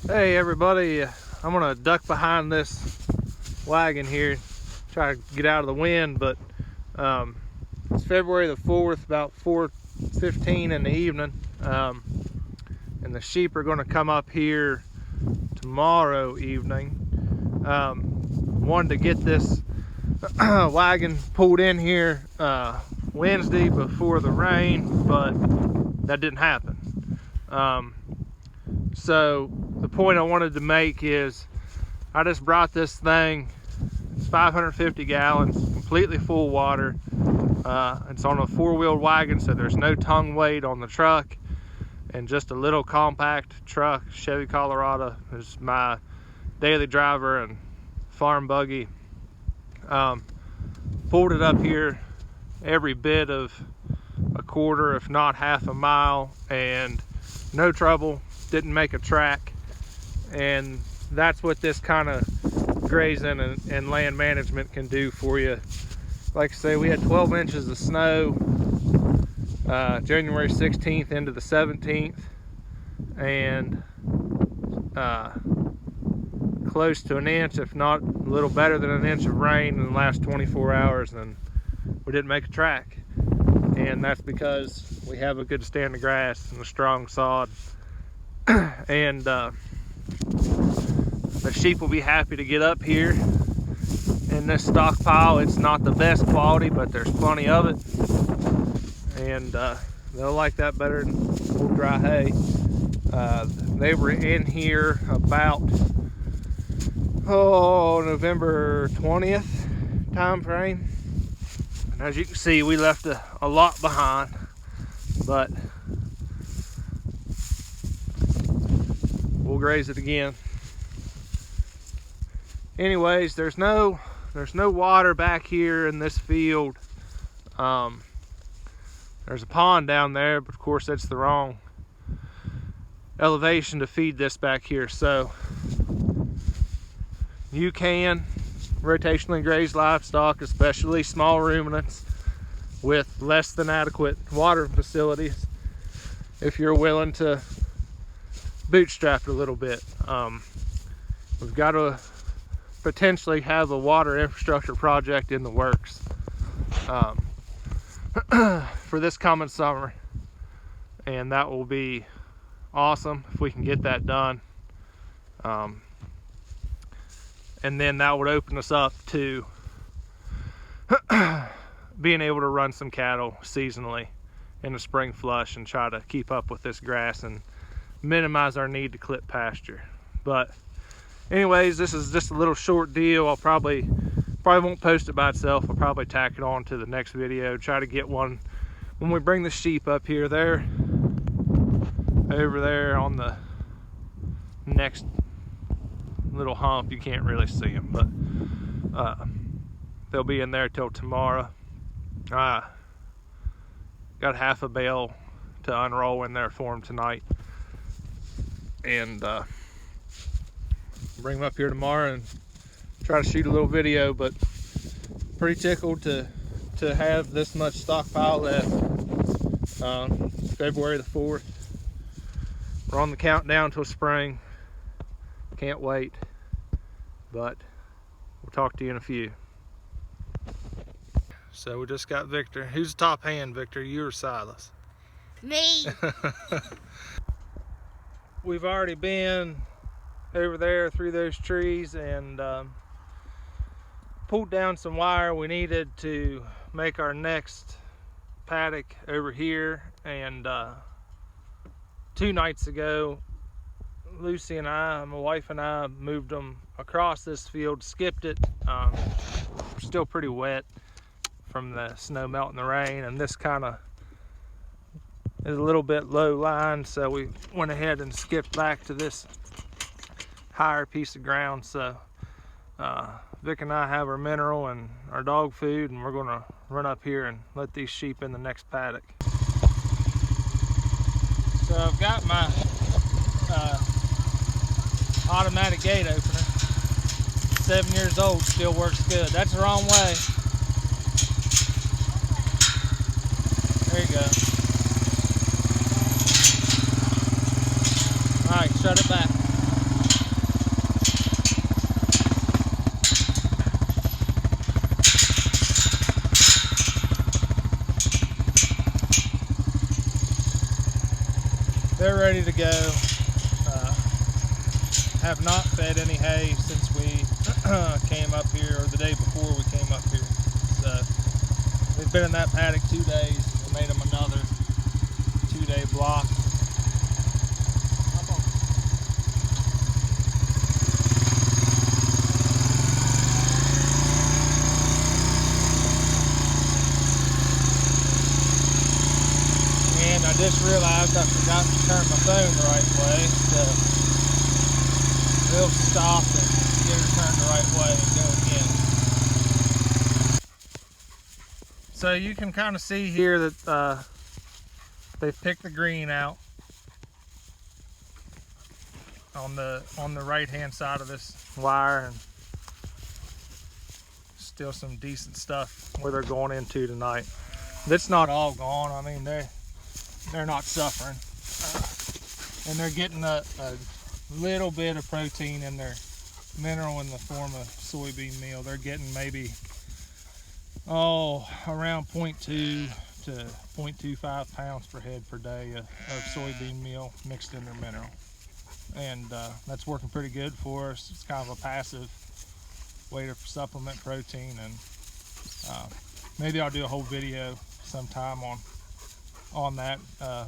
Hey everybody, I'm gonna duck behind this wagon here, try to get out of the wind, but it's February the 4th, about 4:15 in the evening, and the sheep are gonna come up here tomorrow evening. Wanted to get this wagon pulled in here Wednesday before the rain, but that didn't happen. So the point I wanted to make is I just brought this thing. It's 550 gallons, completely full water. It's on a four-wheel wagon, so there's no tongue weight on the truck, and just a little compact truck. Chevy Colorado is my daily driver and farm buggy. Pulled it up here every bit of a quarter, if not half a mile, and no trouble. Didn't make a track. And that's what this kind of grazing and land management can do for you. Like I say, we had 12 inches of snow January 16th into the 17th, and close to an inch, if not a little better than an inch of rain in the last 24 hours, and we didn't make a track. And that's because we have a good stand of grass and a strong sod. And the sheep will be happy to get up here in this stockpile. It's not the best quality, but there's plenty of it, and they'll like that better than old dry hay. They were in here about November 20th time frame, and as you can see, we left a lot behind, but we'll graze it again. Anyways, there's no water back here in this field. There's a pond down there, but of course that's the wrong elevation to feed this back here. So you can rotationally graze livestock, especially small ruminants with less than adequate water facilities, if you're willing to bootstrap it a little bit. We've got to potentially have a water infrastructure project in the works for this coming summer, and that will be awesome if we can get that done. And then that would open us up to being able to run some cattle seasonally in the spring flush and try to keep up with this grass and minimize our need to clip pasture. But anyways, this is just a little short deal. I'll probably won't post it by itself. I'll probably tack it on to the next video, try to get one when we bring the sheep up here. They're over there on the next little hump. You can't really see them, but they'll be in there till tomorrow. Got half a bale to unroll in there for them tonight, and bring them up here tomorrow and try to shoot a little video. But pretty tickled to have this much stockpile left. February the 4th, we're on the countdown till spring. Can't wait, but we'll talk to you in a few. So we just got Victor. Who's the top hand, Victor? You or Silas? Me. We've already been over there through those trees and pulled down some wire we needed to make our next paddock over here. And 2 nights ago, Lucy and I, my wife and I, moved them across this field, skipped it. Still pretty wet from the snow melt and the rain, and this kind of is a little bit low lying, so we went ahead and skipped back to this higher piece of ground. So Vic and I have our mineral and our dog food, and we're gonna run up here and let these sheep in the next paddock. So I've got my automatic gate opener, 7 years old, still works good. That's the wrong way. There you go. All right, shut it back. ready to go. Have not fed any hay since we came up here, or the day before we came up here. So we've been in that paddock 2 days. We made them another 2-day block. And I just realized I forgot to turn my phone the right way, so we'll stop and get her turned the right way and go again. So you can kind of see here that they've picked the green out on the right hand side of this wire, and still some decent stuff where they're going into tonight. It's not all gone. I mean, they're not suffering, and they're getting a little bit of protein in their mineral in the form of soybean meal. They're getting maybe around 0.2 to 0.25 pounds per head per day of soybean meal mixed in their mineral, and that's working pretty good for us. It's kind of a passive way to supplement protein, and maybe I'll do a whole video sometime on that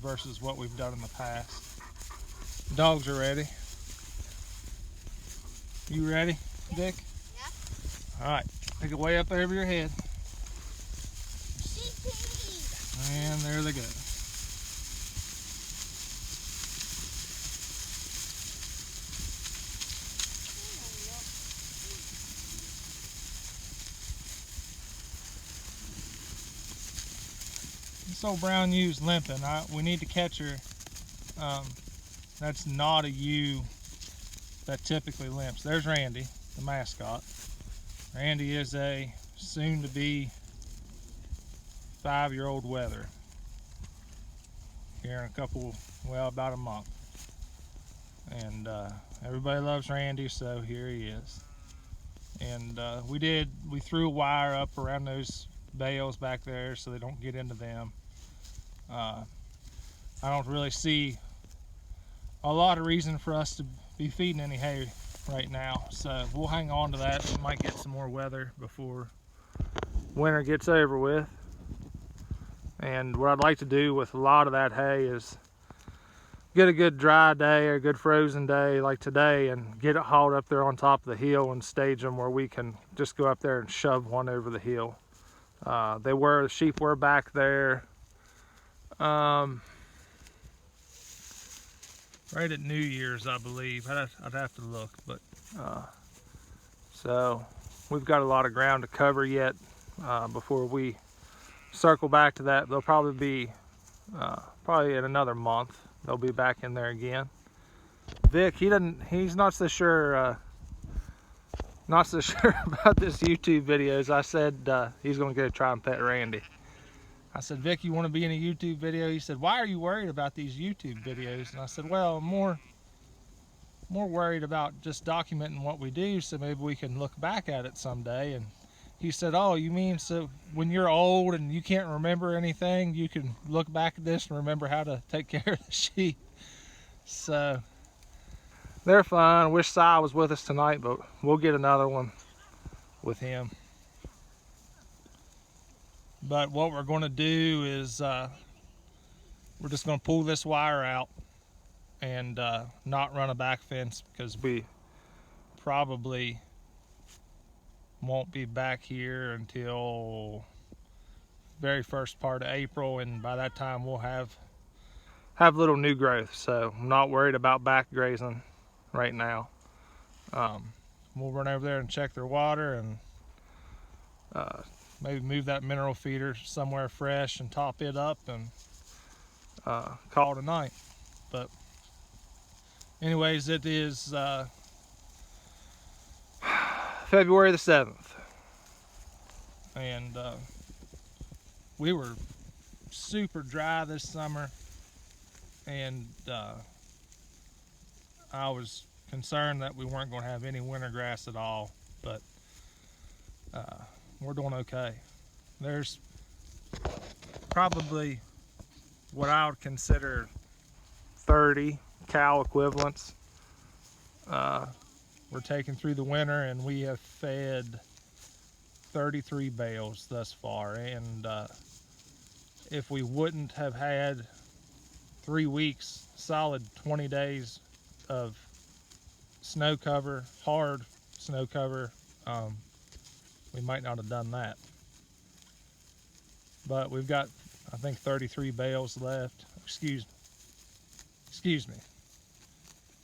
versus what we've done in the past. Dogs are ready. You ready, Dick? Yeah. All right, take it way up over your head. And there they go. This old brown ewes limping. We need to catch her. That's not a ewe that typically limps. There's Randy, the mascot. Randy is a soon-to-be 5-year-old wether here in about a month. And everybody loves Randy, so here he is. And we threw a wire up around those bales back there so they don't get into them. I don't really see a lot of reason for us to be feeding any hay right now, so we'll hang on to that. We might get some more weather before winter gets over with. And what I'd like to do with a lot of that hay is get a good dry day or a good frozen day like today and get it hauled up there on top of the hill and stage them where we can just go up there and shove one over the hill. The sheep were back there right at New Year's, I believe. I'd have to look, but so we've got a lot of ground to cover yet before we circle back to that. They'll probably be probably in another month. They'll be back in there again. Vic, he's not so sure about this YouTube videos. I said he's gonna go try and pet Randy. I said, Vic, you want to be in a YouTube video? He said, why are you worried about these YouTube videos? And I said, well, I'm more worried about just documenting what we do, so maybe we can look back at it someday. And he said, oh, you mean so when you're old and you can't remember anything, you can look back at this and remember how to take care of the sheep? So they're fine. I wish Si was with us tonight, but we'll get another one with him. But what we're going to do is we're just going to pull this wire out and not run a back fence, because we probably won't be back here until very first part of April, and by that time we'll have little new growth, so I'm not worried about back grazing right now. We'll run over there and check their water and maybe move that mineral feeder somewhere fresh and top it up and call it a night. But anyways, it is February the 7th, and we were super dry this summer, and I was concerned that we weren't going to have any winter grass at all, but we're doing okay. There's probably what I would consider 30 cow equivalents we're taking through the winter, and we have fed 33 bales thus far. And if we wouldn't have had 3 weeks, solid 20 days of snow cover, hard snow cover, we might not have done that. But we've got, I think, 33 bales left. Excuse me.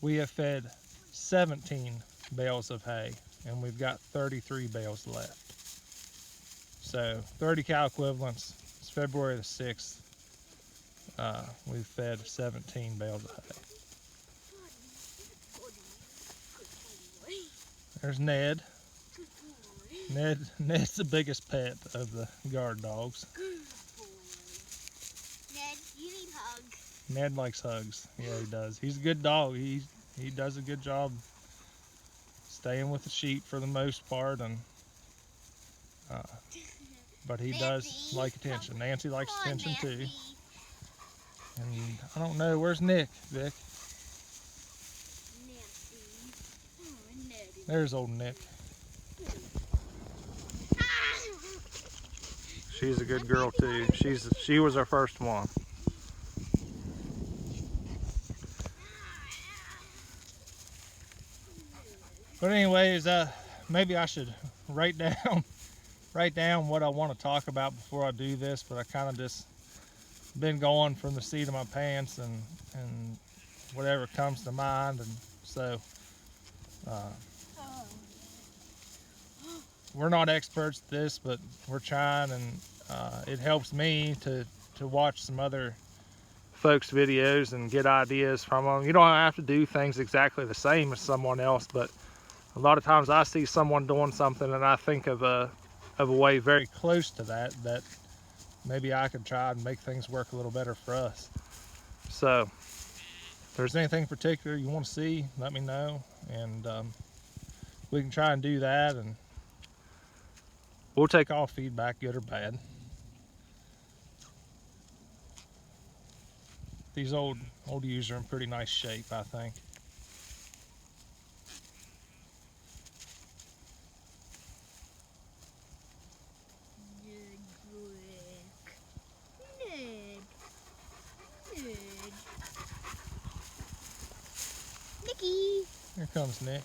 We have fed 17 bales of hay, and we've got 33 bales left. So 30 cow equivalents. It's February the 6th. We've fed 17 bales of hay. There's Ned. Ned's the biggest pet of the guard dogs. Ned, you need hugs. Ned likes hugs. Yeah, he does. He's a good dog. He does a good job staying with the sheep for the most part, and but he does like attention. Nancy likes attention too. And I don't know, where's Nick, Vic? There's old Nick. She's a good girl too. She was our first one. But anyways, maybe I should write down what I want to talk about before I do this, but I kind of just been going from the seat of my pants and whatever comes to mind, and so we're not experts at this, but we're trying, and it helps me to watch some other folks' videos and get ideas from them. You don't have to do things exactly the same as someone else, but a lot of times I see someone doing something and I think of a way very close to that maybe I could try and make things work a little better for us. So if there's anything particular you want to see, let me know, and we can try and do that, and we'll take all feedback, good or bad. These old ewes are in pretty nice shape, I think. Nicky. Here comes Nick.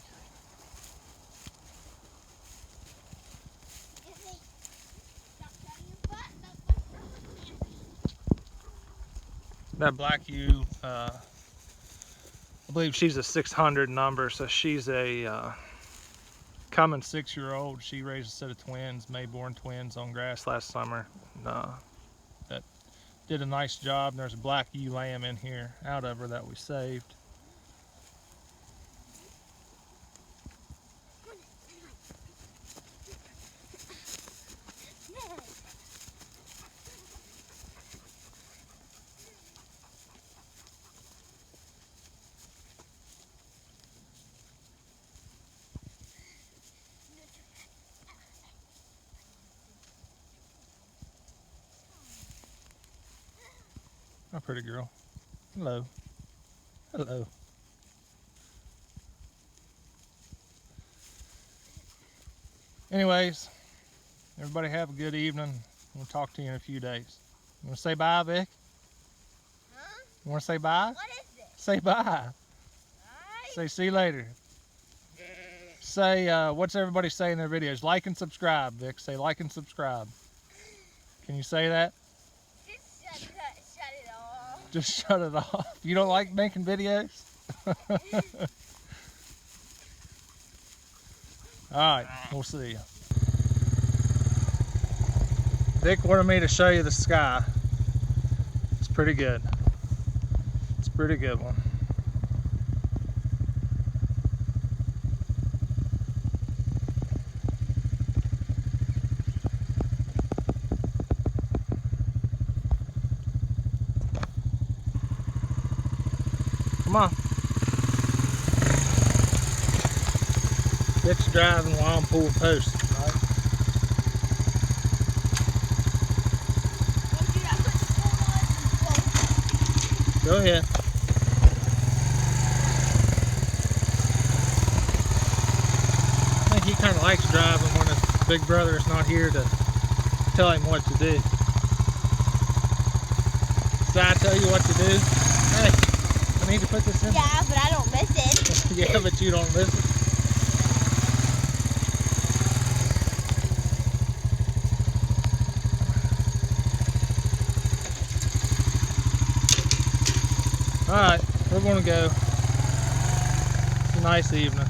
That black ewe, I believe she's a 600 number, so she's a coming 6-year-old. She raised a set of twins, Mayborn twins, on grass last summer. That did a nice job. And there's a black ewe lamb in here out of her that we saved. Oh, pretty girl. Hello. Hello. Anyways, everybody have a good evening. We'll talk to you in a few days. You want to say bye, Vic? Huh? You want to say bye? What is it? Say bye. Bye. Say see you later. Say, what's everybody say in their videos? Like and subscribe, Vic. Say like and subscribe. Can you say that? Shut it off. Just shut it off. You don't like making videos? Alright, we'll see you. Vic wanted me to show you the sky. It's pretty good. It's a pretty good one. Come on. Vic's driving while I'm pulling posts, right? Go ahead. likes driving when his big brother is not here to tell him what to do. So I tell you what to do? Hey, I need to put this in. Yeah, but I don't listen. Yeah, but you don't listen. Alright, we're gonna go. It's a nice evening.